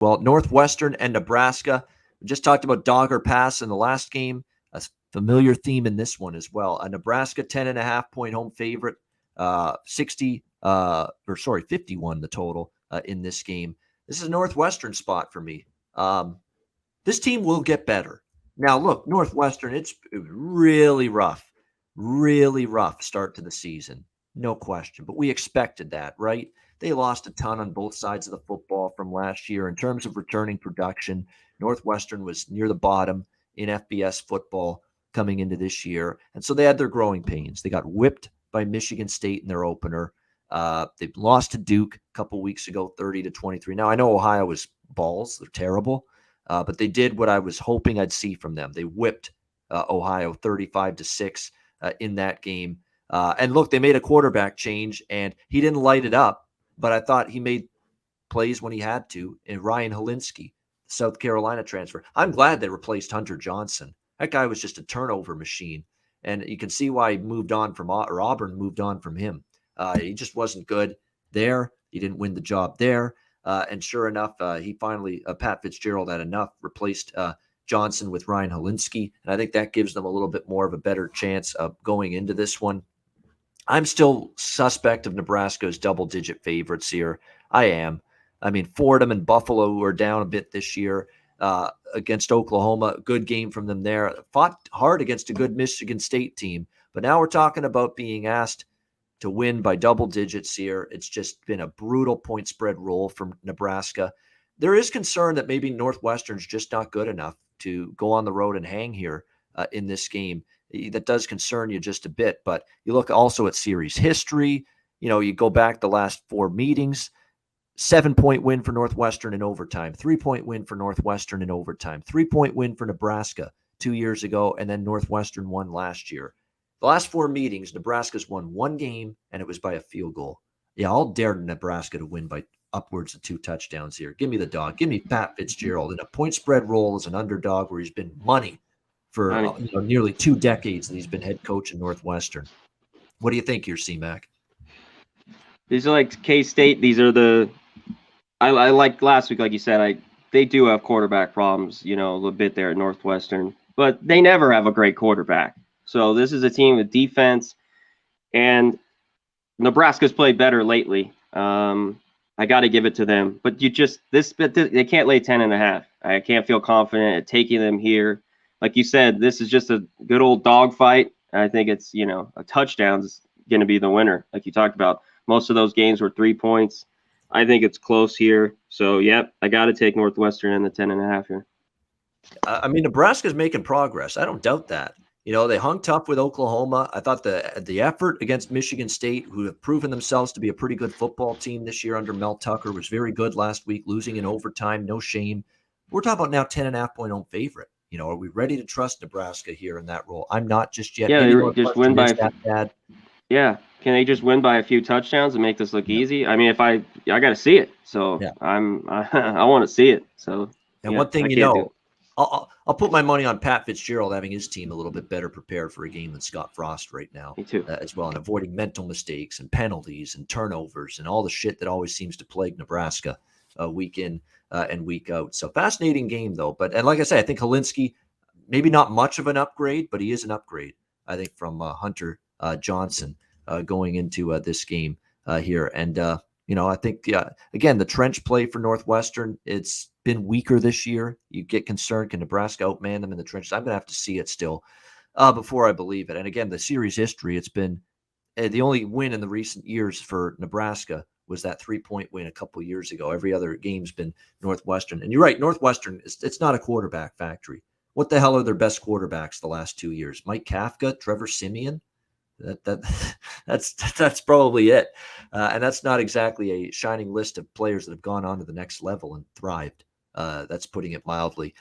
Well, Northwestern and Nebraska. We just talked about dog or pass in the last game. A familiar theme in this one as well. A Nebraska 10.5-point home favorite. 51 the total in this game. This is a Northwestern spot for me. This team will get better. Now, look, Northwestern, it was really rough start to the season. No question. But we expected that, right? They lost a ton on both sides of the football from last year. In terms of returning production, Northwestern was near the bottom in FBS football coming into this year. And so they had their growing pains. They got whipped by Michigan State in their opener. They lost to Duke a couple weeks ago, 30-23. Now, I know Ohio was balls. They're terrible. But they did what I was hoping I'd see from them. They whipped Ohio 35-6 in that game. And look, they made a quarterback change, and he didn't light it up, but I thought he made plays when he had to. And Ryan Helinski, South Carolina transfer. I'm glad they replaced Hunter Johnson. That guy was just a turnover machine. And you can see why he moved on from, or Auburn moved on from him. He just wasn't good there. He didn't win the job there. And sure enough, he finally, Pat Fitzgerald had enough, replaced Johnson with Ryan Helinski. And I think that gives them a little bit more of a better chance of going into this one. I'm still suspect of Nebraska's double-digit favorites here. I am. I mean, Fordham and Buffalo were down a bit this year against Oklahoma. Good game from them there. Fought hard against a good Michigan State team. But now we're talking about being asked to win by double digits here. It's just been a brutal point spread roll from Nebraska. There is concern that maybe Northwestern's just not good enough to go on the road and hang here in this game. That does concern you just a bit, but you look also at series history. You go back the last 4 meetings, 7-point win for Northwestern in overtime, 3-point win for Northwestern in overtime, 3-point win for Nebraska 2 years ago, and then Northwestern won last year. The last 4 meetings, Nebraska's won 1 game, and it was by a field goal. Yeah, I'll dare Nebraska to win by upwards of 2 touchdowns here. Give me the dog. Give me Pat Fitzgerald in a point spread role as an underdog where he's been money for nearly 2 decades that he's been head coach in Northwestern. What do you think here, C-Mac? These are like K-State. These are I like last week, like you said, they do have quarterback problems, a little bit there at Northwestern, but they never have a great quarterback. So this is a team with defense, and Nebraska's played better lately. I got to give it to them, but they can't lay 10.5. I can't feel confident at taking them here. Like you said, this is just a good old dogfight. I think it's, a touchdown's going to be the winner. Like you talked about, most of those games were 3 points. I think it's close here. So, yep, I got to take Northwestern and the 10.5 here. I mean, Nebraska's making progress. I don't doubt that. They hung tough with Oklahoma. I thought the effort against Michigan State, who have proven themselves to be a pretty good football team this year under Mel Tucker, was very good last week, losing in overtime, no shame. We're talking about now 10.5-point home favorite. Are we ready to trust Nebraska here in that role? I'm not just yet. Yeah, they just win by bad. Yeah, can they just win by a few touchdowns and make this look easy? I mean, I got to see it, so yeah. I want to see it. So, and one thing I'll put my money on Pat Fitzgerald having his team a little bit better prepared for a game than Scott Frost right now. Me too. As well, and avoiding mental mistakes and penalties and turnovers and all the shit that always seems to plague Nebraska week in and week out. So fascinating game though. And like I said, I think Helinski, maybe not much of an upgrade, but he is an upgrade, I think, from Hunter Johnson going into this game here. And, I think, again, the trench play for Northwestern, it's been weaker this year. You get concerned, can Nebraska outman them in the trenches? I'm going to have to see it still before I believe it. And again, the series history, it's been the only win in the recent years for Nebraska was that 3-point win a couple years ago. Every other game's been Northwestern. And you're right, Northwestern, it's not a quarterback factory. What the hell are their best quarterbacks the last 2 years? Mike Kafka, Trevor Siemian? That's probably it. And that's not exactly a shining list of players that have gone on to the next level and thrived. That's putting it mildly.